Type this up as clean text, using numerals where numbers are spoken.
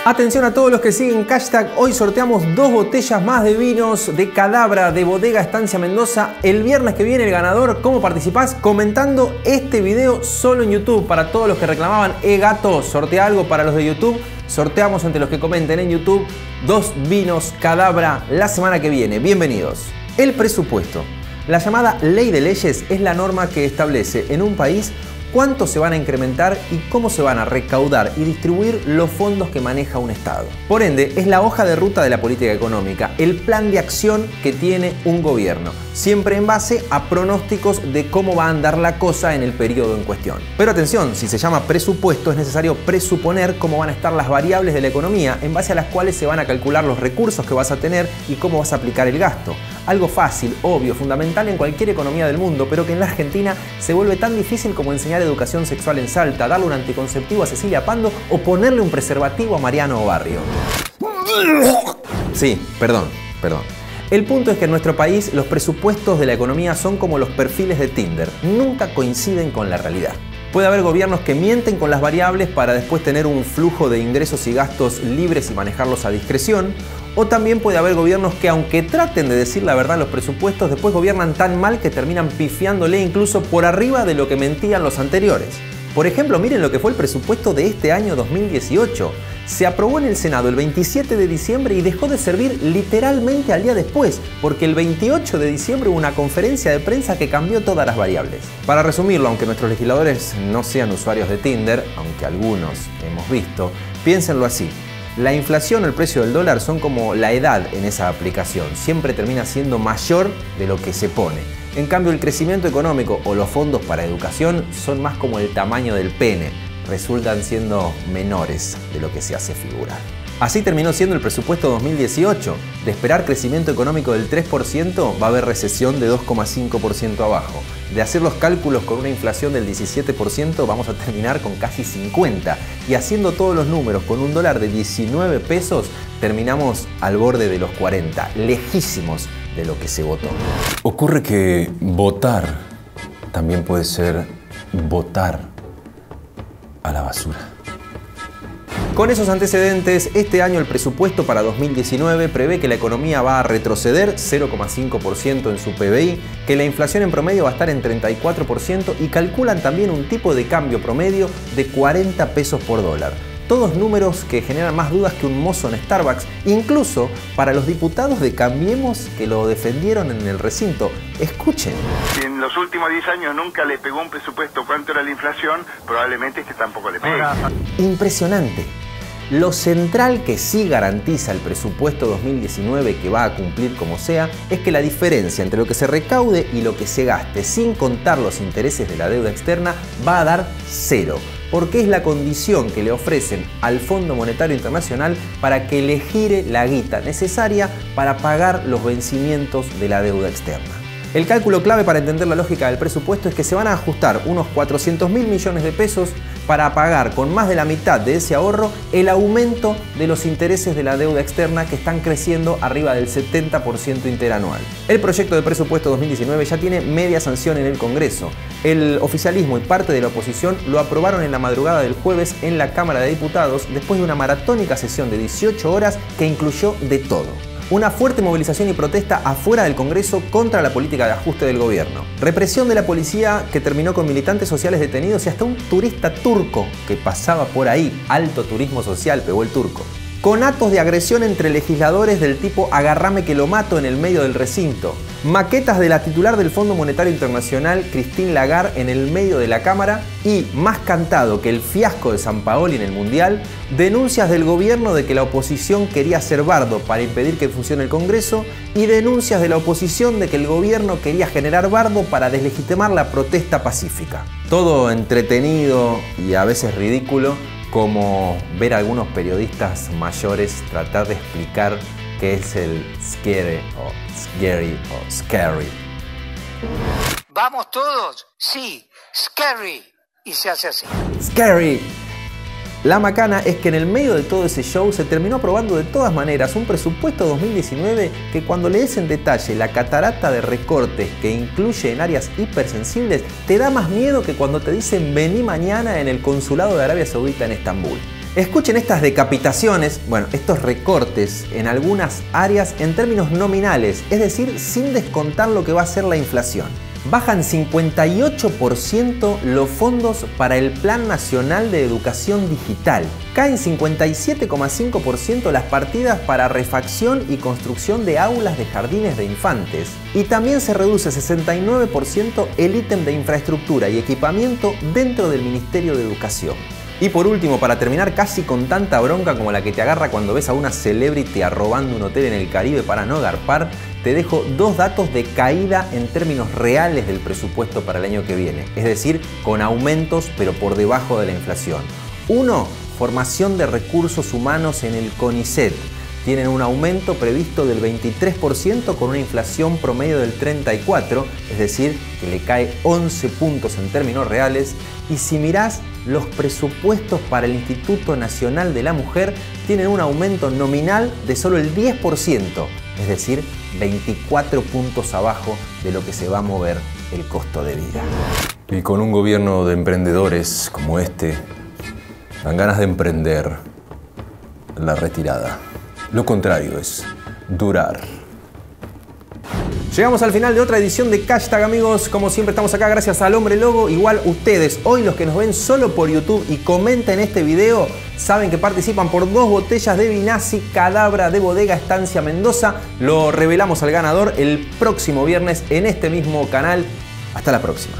Atención a todos los que siguen hashtag. Hoy sorteamos 2 botellas más de vinos de Cadabra de Bodega Estancia Mendoza. El viernes que viene el ganador. ¿Cómo participás? Comentando este video solo en YouTube. Para todos los que reclamaban, gato, sortea algo para los de YouTube. Sorteamos entre los que comenten en YouTube 2 vinos Cadabra la semana que viene. Bienvenidos. El presupuesto. La llamada ley de leyes es la norma que establece en un país cuánto se van a incrementar y cómo se van a recaudar y distribuir los fondos que maneja un Estado. Por ende, es la hoja de ruta de la política económica, el plan de acción que tiene un gobierno, siempre en base a pronósticos de cómo va a andar la cosa en el periodo en cuestión. Pero atención, si se llama presupuesto, es necesario presuponer cómo van a estar las variables de la economía en base a las cuales se van a calcular los recursos que vas a tener y cómo vas a aplicar el gasto. Algo fácil, obvio, fundamental en cualquier economía del mundo, pero que en la Argentina se vuelve tan difícil como enseñar educación sexual en Salta, darle un anticonceptivo a Cecilia Pando o ponerle un preservativo a Mariano Barrio. Sí, perdón. El punto es que en nuestro país los presupuestos de la economía son como los perfiles de Tinder, nunca coinciden con la realidad. Puede haber gobiernos que mienten con las variables para después tener un flujo de ingresos y gastos libres y manejarlos a discreción. O también puede haber gobiernos que, aunque traten de decir la verdad en los presupuestos, después gobiernan tan mal que terminan pifiándole incluso por arriba de lo que mentían los anteriores. Por ejemplo, miren lo que fue el presupuesto de este año 2018. Se aprobó en el Senado el 27 de diciembre y dejó de servir literalmente al día después, porque el 28 de diciembre hubo una conferencia de prensa que cambió todas las variables. Para resumirlo, aunque nuestros legisladores no sean usuarios de Tinder, aunque algunos hemos visto, piénsenlo así. La inflación o el precio del dólar son como la edad en esa aplicación, siempre termina siendo mayor de lo que se pone. En cambio, el crecimiento económico o los fondos para educación son más como el tamaño del pene, resultan siendo menores de lo que se hace figurar. Así terminó siendo el presupuesto 2018. De esperar crecimiento económico del 3%, va a haber recesión de 2,5% abajo. De hacer los cálculos con una inflación del 17%, vamos a terminar con casi 50%. Y haciendo todos los números con un dólar de 19 pesos, terminamos al borde de los 40, lejísimos de lo que se votó. Ocurre que votar también puede ser votar a la basura. Con esos antecedentes, este año el presupuesto para 2019 prevé que la economía va a retroceder 0,5% en su PBI, que la inflación en promedio va a estar en 34% y calculan también un tipo de cambio promedio de 40 pesos por dólar. Todos números que generan más dudas que un mozo en Starbucks, incluso para los diputados de Cambiemos que lo defendieron en el recinto. Escuchen. Si en los últimos 10 años nunca le pegó un presupuesto cuánto era la inflación, probablemente este tampoco le pega. Impresionante. Lo central que sí garantiza el presupuesto 2019, que va a cumplir como sea, es que la diferencia entre lo que se recaude y lo que se gaste, sin contar los intereses de la deuda externa, va a dar 0. Porque es la condición que le ofrecen al Fondo Monetario Internacional para que le gire la guita necesaria para pagar los vencimientos de la deuda externa. El cálculo clave para entender la lógica del presupuesto es que se van a ajustar unos 400.000 millones de pesos para pagar con más de la mitad de ese ahorro el aumento de los intereses de la deuda externa que están creciendo arriba del 70% interanual. El proyecto de presupuesto 2019 ya tiene media sanción en el Congreso. El oficialismo y parte de la oposición lo aprobaron en la madrugada del jueves en la Cámara de Diputados después de una maratónica sesión de 18 horas que incluyó de todo. Una fuerte movilización y protesta afuera del Congreso contra la política de ajuste del gobierno. Represión de la policía que terminó con militantes sociales detenidos y hasta un turista turco que pasaba por ahí. Alto turismo social pegó el turco. Con actos de agresión entre legisladores del tipo agarrame que lo mato en el medio del recinto. Maquetas de la titular del Fondo Monetario Internacional, Christine Lagarde, en el medio de la Cámara. Y, más cantado que el fiasco de Sampaoli en el Mundial, denuncias del gobierno de que la oposición quería ser bardo para impedir que funcione el Congreso y denuncias de la oposición de que el gobierno quería generar bardo para deslegitimar la protesta pacífica. Todo entretenido y a veces ridículo, como ver a algunos periodistas mayores tratar de explicar qué es el scary o scary. ¿Vamos todos? Sí, scary. Y se hace así. Scary. La macana es que en el medio de todo ese show se terminó aprobando de todas maneras un presupuesto 2019 que, cuando lees en detalle la catarata de recortes que incluye en áreas hipersensibles, te da más miedo que cuando te dicen vení mañana en el consulado de Arabia Saudita en Estambul. Escuchen estas decapitaciones, bueno, estos recortes en algunas áreas en términos nominales, es decir, sin descontar lo que va a ser la inflación. Bajan 58% los fondos para el Plan Nacional de Educación Digital. Caen 57,5% las partidas para refacción y construcción de aulas de jardines de infantes. Y también se reduce 69% el ítem de infraestructura y equipamiento dentro del Ministerio de Educación. Y por último, para terminar casi con tanta bronca como la que te agarra cuando ves a una celebrity arrobando un hotel en el Caribe para no garpar, te dejo dos datos de caída en términos reales del presupuesto para el año que viene, es decir, con aumentos pero por debajo de la inflación. Uno, formación de recursos humanos en el CONICET. Tienen un aumento previsto del 23% con una inflación promedio del 34%, es decir, que le cae 11 puntos en términos reales. Y si mirás los presupuestos para el Instituto Nacional de la Mujer, tienen un aumento nominal de solo el 10%, es decir, 24 puntos abajo de lo que se va a mover el costo de vida. Y con un gobierno de emprendedores como este, dan ganas de emprender la retirada. Lo contrario es durar. Llegamos al final de otra edición de Hashtag, amigos. Como siempre estamos acá gracias al Hombre Lobo. Igual ustedes, hoy los que nos ven solo por YouTube y comentan este video, saben que participan por 2 botellas de Vinazzi Cadabra de Bodega Estancia Mendoza. Lo revelamos al ganador el próximo viernes en este mismo canal. Hasta la próxima.